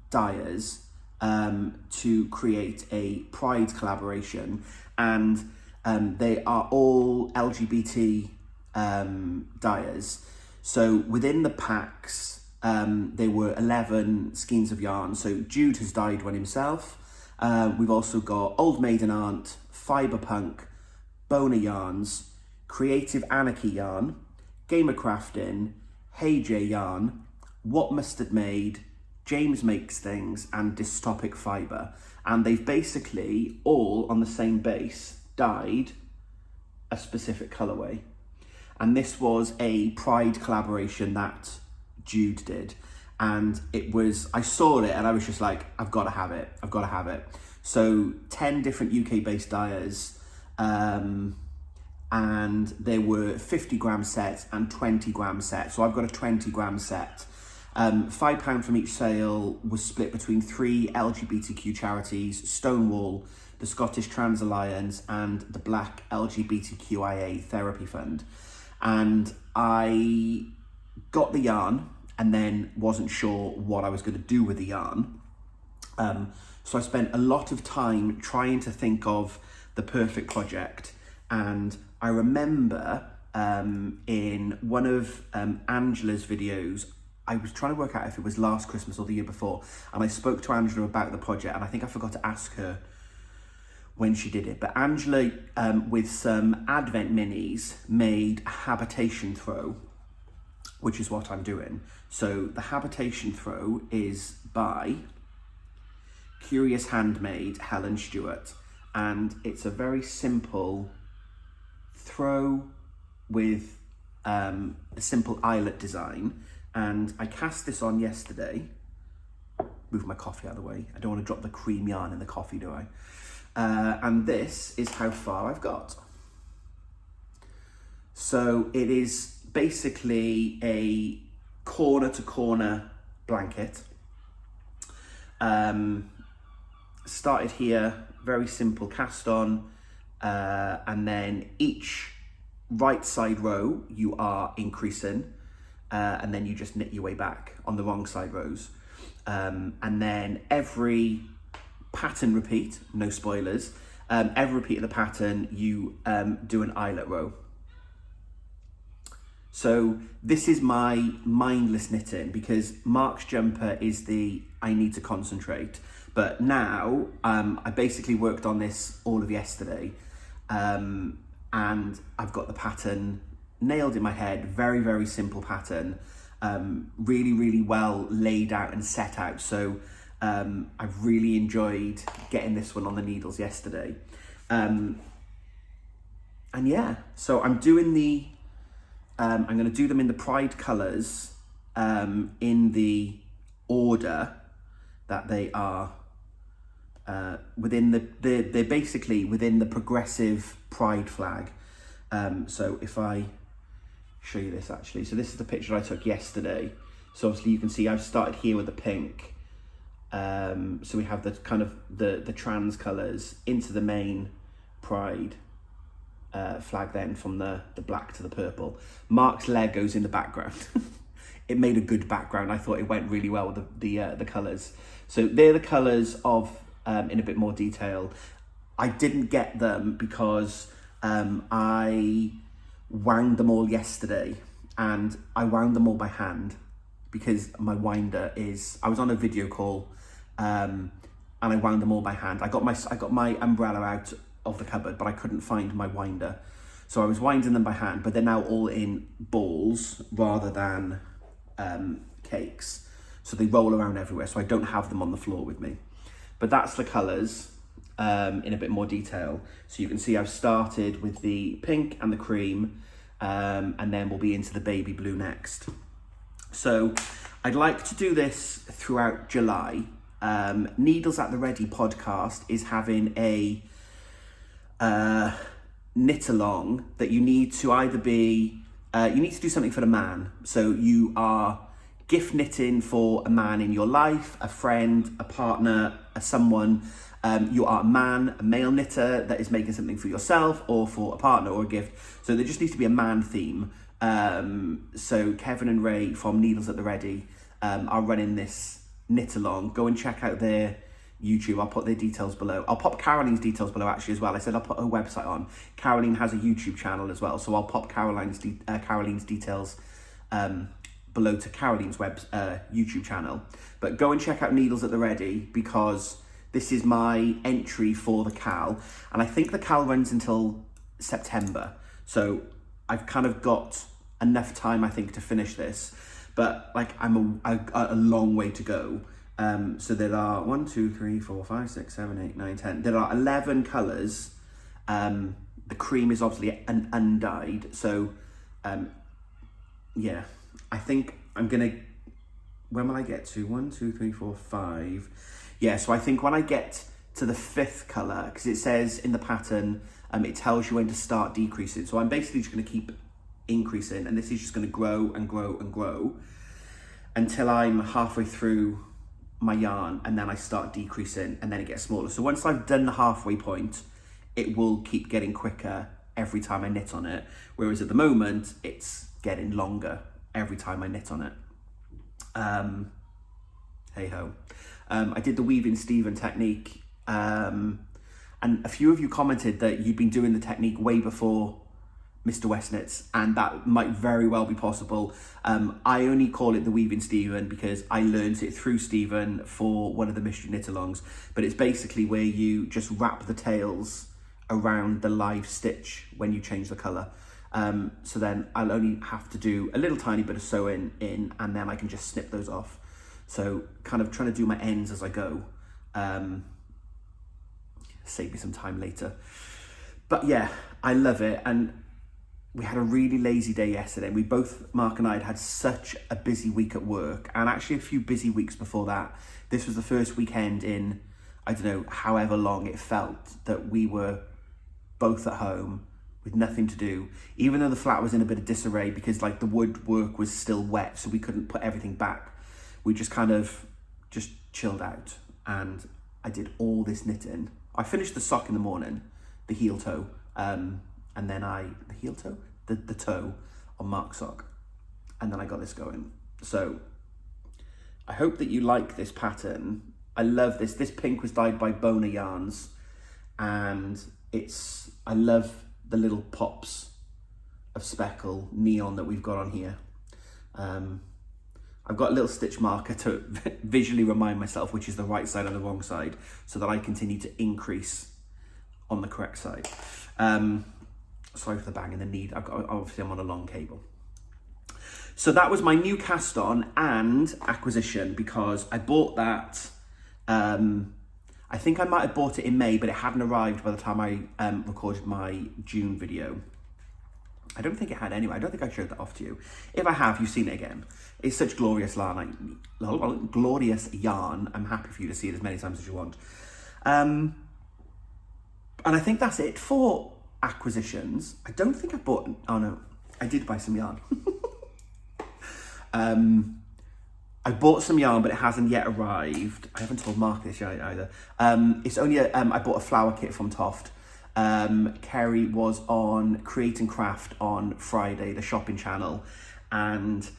dyers to create a Pride collaboration, and they are all LGBT dyers. So within the packs, there were 11 skeins of yarn. So Jude has dyed one himself. We've also got Old Maiden Aunt, Fibre Punk, Boner Yarns, Creative Anarchy Yarn, Gamer Crafting, Hey J Yarn, What Mustard Made, James Makes Things, and Dystopic Fibre. And they've basically all on the same base dyed a specific colourway. And this was a Pride collaboration that Jude did. And it was, I saw it and I was just like, I've got to have it. I've got to have it. So 10 different UK-based dyers. And there were 50 gram sets and 20 gram sets. So I've got a 20 gram set. £5 from each sale was split between 3 LGBTQ charities: Stonewall, the Scottish Trans Alliance, and the Black LGBTQIA Therapy Fund. And I got the yarn and then wasn't sure what I was going to do with the yarn. So I spent a lot of time trying to think of the perfect project. And I remember in one of Angela's videos, I was trying to work out if it was last Christmas or the year before, and I spoke to Angela about the project, and I think I forgot to ask her when she did it. But Angela, with some Advent minis, made a Habitation throw, which is what I'm doing. So the Habitation throw is by Curious Handmade Helen Stewart, and it's a very simple throw with a simple eyelet design. And I cast this on yesterday. Move my coffee out of the way. I don't want to drop the cream yarn in the coffee, do I? And this is how far I've got. So it is basically a corner to corner blanket. Started here, very simple cast on, and then each right side row you are increasing, and then you just knit your way back on the wrong side rows. And then every pattern repeat, no spoilers, every repeat of the pattern you do an eyelet row. So this is my mindless knitting, because Mark's jumper is the I need to concentrate. But now I basically worked on this all of yesterday, and I've got the pattern nailed in my head. Very, very simple pattern, really, really well laid out and set out. So I've really enjoyed getting this one on the needles yesterday. And yeah, so I'm doing the, I'm going to do them in the Pride colours, in the order that they are within they're basically within the progressive Pride flag. So if I show you this actually, so this is the picture I took yesterday. So obviously you can see I've started here with the pink. So we have the kind of the trans colours into the main Pride flag, then from the black to the purple. Mark's leg goes in the background. It made a good background. I thought it went really well with the colours. So they're the colours of, in a bit more detail. I didn't get them because I wound them all yesterday, and I wound them all by hand because my winder is, I was on a video call, and I wound them all by hand. I got my umbrella out of the cupboard, but I couldn't find my winder. So I was winding them by hand, but they're now all in balls rather than cakes. So they roll around everywhere, so I don't have them on the floor with me. But that's the colours in a bit more detail. So you can see I've started with the pink and the cream, and then we'll be into the baby blue next. So I'd like to do this throughout July. Needles at the Ready podcast is having a knit along that you need to either be, you need to do something for the man. So you are gift knitting for a man in your life, a friend, a partner, a someone. You are a man, a male knitter that is making something for yourself or for a partner or a gift. So there just needs to be a man theme. So Kevin and Ray from Needles at the Ready are running this knit along. Go and check out their YouTube. I'll put their details below. I'll pop Carolein's details below actually as well. I said I'll put her website on. Carolein has a YouTube channel as well, so I'll pop Carolein's details below to Carolein's YouTube channel. But go and check out Needles at the Ready, because this is my entry for the KAL, and I think the KAL runs until September. So I've kind of got enough time, I think, to finish this, but like I'm a long way to go. So there are 1, 2, 3, 4, 5, 6, 7, 8, 9, 10. There are 11 colours. The cream is obviously an undyed. So yeah, I think I'm gonna, when will I get to 1, 2, 3, 4, 5? Yeah, so I think when I get to the 5th colour, because it says in the pattern, it tells you when to start decreasing. So I'm basically just gonna keep increasing, and this is just gonna grow and grow and grow until I'm halfway through my yarn, and then I start decreasing, and then it gets smaller. So once I've done the halfway point, it will keep getting quicker every time I knit on it. Whereas at the moment, it's getting longer every time I knit on it. Hey ho. I did the weaving Stephen technique, and a few of you commented that you'd been doing the technique way before Mr. West Knits, and that might very well be possible. I only call it the weaving Stephen because I learned it through Stephen for one of the mystery knit alongs, but it's basically where you just wrap the tails around the live stitch when you change the colour. So then I'll only have to do a little tiny bit of sewing in, and then I can just snip those off. So kind of trying to do my ends as I go. Save me some time later. But yeah, I love it. And we had a really lazy day yesterday. We both, Mark and I, had such a busy week at work, and actually a few busy weeks before that. This was the first weekend in, I don't know, however long it felt that we were both at home with nothing to do, even though the flat was in a bit of disarray because like the woodwork was still wet, so we couldn't put everything back. We just kind of just chilled out, and I did all this knitting. I finished the sock in the morning, the heel toe, and then the toe on Mark's sock, and then I got this going. So I hope that you like this pattern. I love this. This pink was dyed by Boner Yarns, and I love the little pops of speckle neon that we've got on here. I've got a little stitch marker to visually remind myself which is the right side and the wrong side, so that I continue to increase on the correct side. Sorry for the bang in the knee. Obviously I'm on a long cable. So that was my new cast on and acquisition, because I bought that, I think I might have bought it in May, but it hadn't arrived by the time I recorded my June video. I don't think it had anyway. I don't think I showed that off to you. If I have, you've seen it again. It's such glorious yarn. Glorious yarn. I'm happy for you to see it as many times as you want. And I think that's it for acquisitions. I don't think I bought, oh no, I did buy some yarn. I bought some yarn, but it hasn't yet arrived. I haven't told Mark this yet either. It's only, I bought a flower kit from Toft. Kerry was on Create and Craft on Friday, the shopping channel, and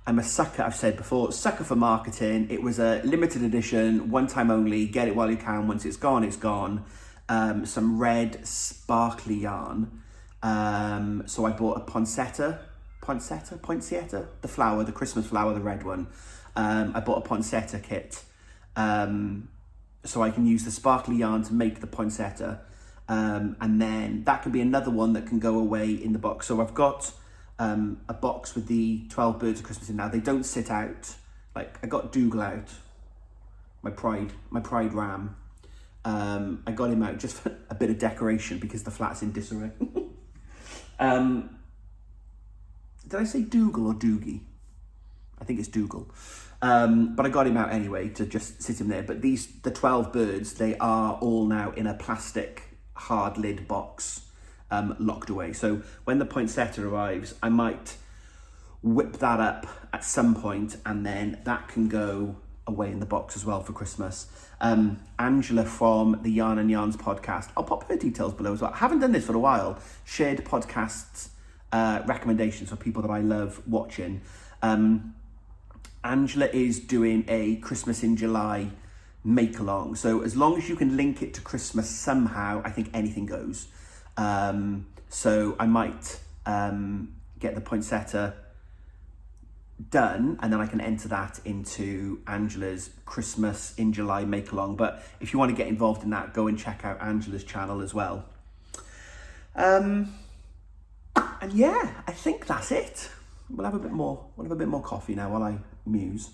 I'm a sucker, I've said before, sucker for marketing. It was a limited edition, one time only, get it while you can, once it's gone, it's gone. Some red sparkly yarn. So I bought a poinsettia, the flower, the Christmas flower, the red one. I bought a poinsettia kit, so I can use the sparkly yarn to make the poinsettia. And then that can be another one that can go away in the box. So I've got a box with the 12 birds of Christmas in now. They don't sit out. Like I got Dougal out, my pride ram. I got him out just for a bit of decoration because the flat's in disarray. Did I say Dougal or Doogie? I think it's Dougal. But I got him out anyway to just sit him there. But the 12 birds, they are all now in a plastic hard lid box, locked away. So when the poinsettia arrives, I might whip that up at some point, and then that can go away in the box as well for Christmas. Angela from the Yarn and Yarns podcast, I'll pop her details below as well. I haven't done this for a while. Shared podcasts, recommendations for people that I love watching. Angela is doing a Christmas in July make along. So as long as you can link it to Christmas somehow, I think anything goes. So I might get the poinsettia done, and then I can enter that into Angela's Christmas in July make along. But if you want to get involved in that, go and check out Angela's channel as well. And yeah, I think that's it. We'll have a bit more coffee now while I muse.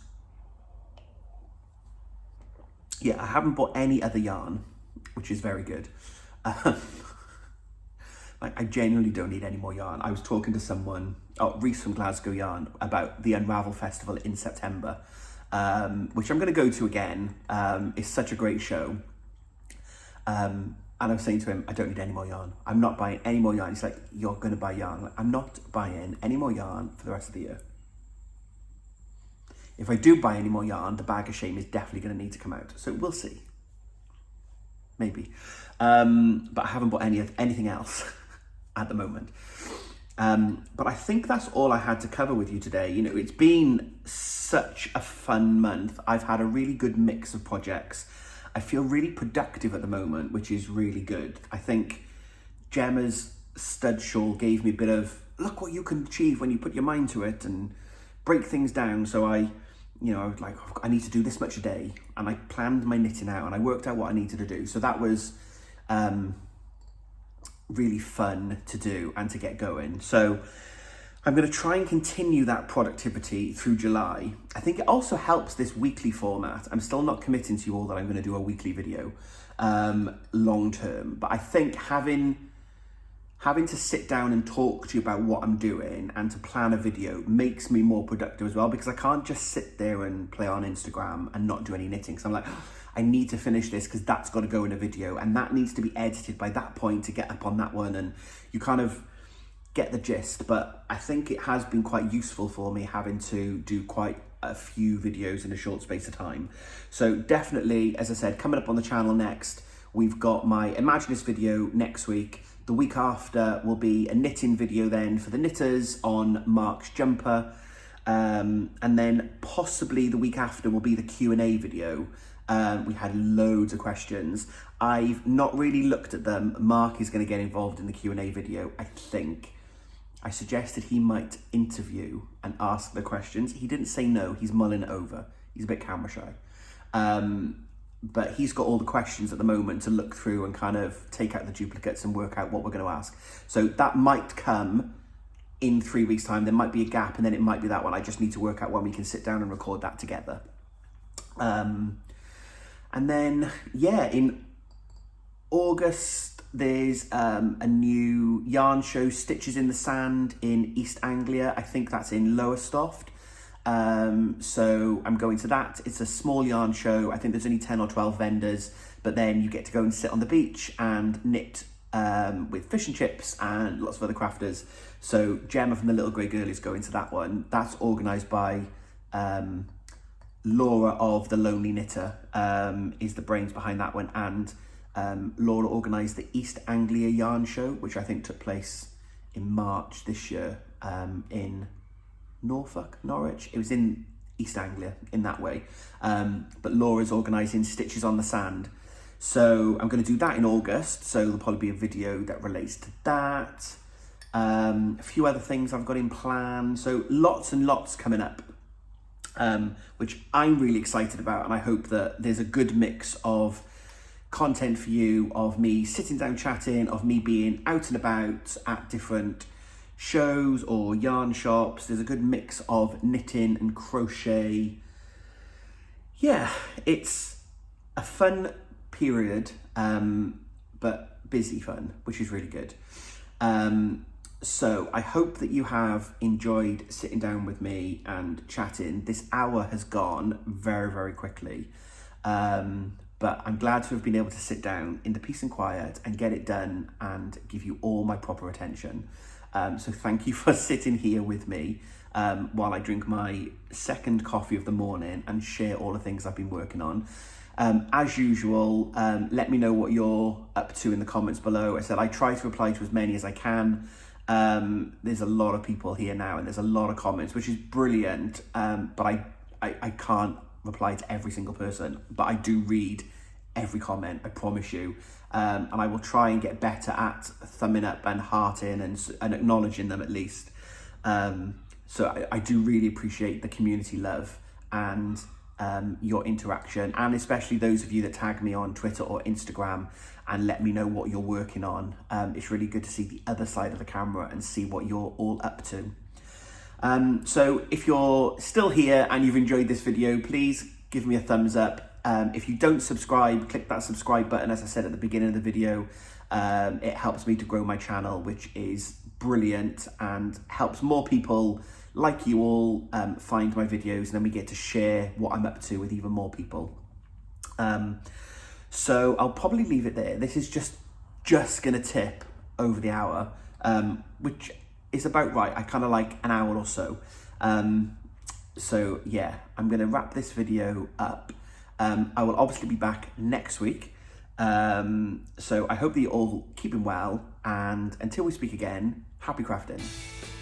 Yeah, I haven't bought any other yarn, which is very good. Like, I genuinely don't need any more yarn. I was talking to someone, Reese from Glasgow Yarn, about the Unravel festival in September, which I'm going to go to again. It's such a great show. And I was saying to him, I don't need any more yarn. I'm not buying any more yarn. He's like, you're going to buy yarn. Like, I'm not buying any more yarn for the rest of the year. If I do buy any more yarn, the bag of shame is definitely going to need to come out. So we'll see. Maybe. But I haven't bought anything else at the moment. But I think that's all I had to cover with you today. You know, it's been such a fun month. I've had a really good mix of projects. I feel really productive at the moment, which is really good. I think Gemma's stud shawl gave me a bit of, look what you can achieve when you put your mind to it and break things down. So I was like, I need to do this much a day. And I planned my knitting out and I worked out what I needed to do. So that was really fun to do and to get going. So I'm going to try and continue that productivity through July. I think it also helps this weekly format. I'm still not committing to you all that I'm going to do a weekly video long term, but I think having to sit down and talk to you about what I'm doing and to plan a video makes me more productive as well, because I can't just sit there and play on Instagram and not do any knitting. So I'm like, I need to finish this because that's got to go in a video and that needs to be edited by that point to get up on that one, and you kind of get the gist. But I think it has been quite useful for me having to do quite a few videos in a short space of time. So definitely, as I said, coming up on the channel next, we've got my Imagine This video next week. The week after will be a knitting video then for the knitters on Mark's jumper. And then possibly the week after will be the Q&A video. We had loads of questions. I've not really looked at them. Mark is going to get involved in the Q&A video, I think. I suggested he might interview and ask the questions. He didn't say no, he's mulling it over. He's a bit camera shy. But he's got all the questions at the moment to look through and kind of take out the duplicates and work out what we're going to ask. So that might come in 3 weeks' time. There might be a gap and then it might be that one. I just need to work out when we can sit down and record that together. And then, yeah, in August, there's a new yarn show, Stitches in the Sand, in East Anglia. I think that's in Lowestoft. So I'm going to that. It's a small yarn show. I think there's only 10 or 12 vendors, but then you get to go and sit on the beach and knit with fish and chips and lots of other crafters. So Gemma from the Little Grey Girl is going to that one. That's organised by Laura of The Lonely Knitter, is the brains behind that one. And Laura organised the East Anglia Yarn Show, which I think took place in March this year in Norwich. It was in East Anglia in that way. But Laura's organising Stitches on the Sand. So I'm going to do that in August. So there'll probably be a video that relates to that. A few other things I've got in plan. So lots and lots coming up, which I'm really excited about. And I hope that there's a good mix of content for you, of me sitting down chatting, of me being out and about at different shows or yarn shops. There's a good mix of knitting and crochet. Yeah, it's a fun period, but busy fun, which is really good. So I hope that you have enjoyed sitting down with me and chatting. This hour has gone very, very quickly. But I'm glad to have been able to sit down in the peace and quiet and get it done and give you all my proper attention. So thank you for sitting here with me while I drink my second coffee of the morning and share all the things I've been working on. As usual, let me know what you're up to in the comments below. I said I try to reply to as many as I can. There's a lot of people here now and there's a lot of comments, which is brilliant. But I can't reply to every single person, but I do read every comment, I promise you. And I will try and get better at thumbing up and hearting and acknowledging them at least. So I do really appreciate the community love and your interaction, and especially those of you that tag me on Twitter or Instagram and let me know what you're working on. It's really good to see the other side of the camera and see what you're all up to. So if you're still here and you've enjoyed this video, please give me a thumbs up. If you don't subscribe, click that subscribe button, as I said at the beginning of the video. It helps me to grow my channel, which is brilliant, and helps more people like you all find my videos, and then we get to share what I'm up to with even more people. So I'll probably leave it there. This is just gonna tip over the hour, which is about right. I kind of like an hour or so. So yeah, I'm gonna wrap this video up. I will obviously be back next week. So I hope that you're all keeping well, and until we speak again, Happy crafting.